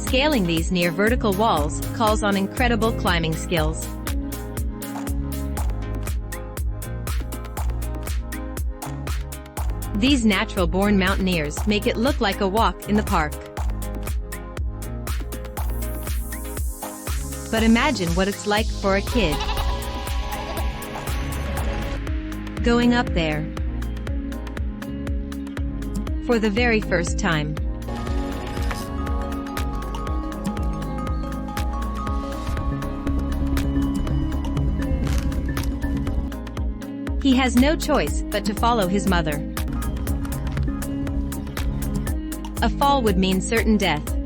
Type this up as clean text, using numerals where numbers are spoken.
Scaling these near vertical walls calls on incredible climbing skills. These natural-born mountaineers make it look like a walk in the park. But imagine what it's like for a kid. Going up there for the very first time. He has no choice but to follow his mother. A fall would mean certain death.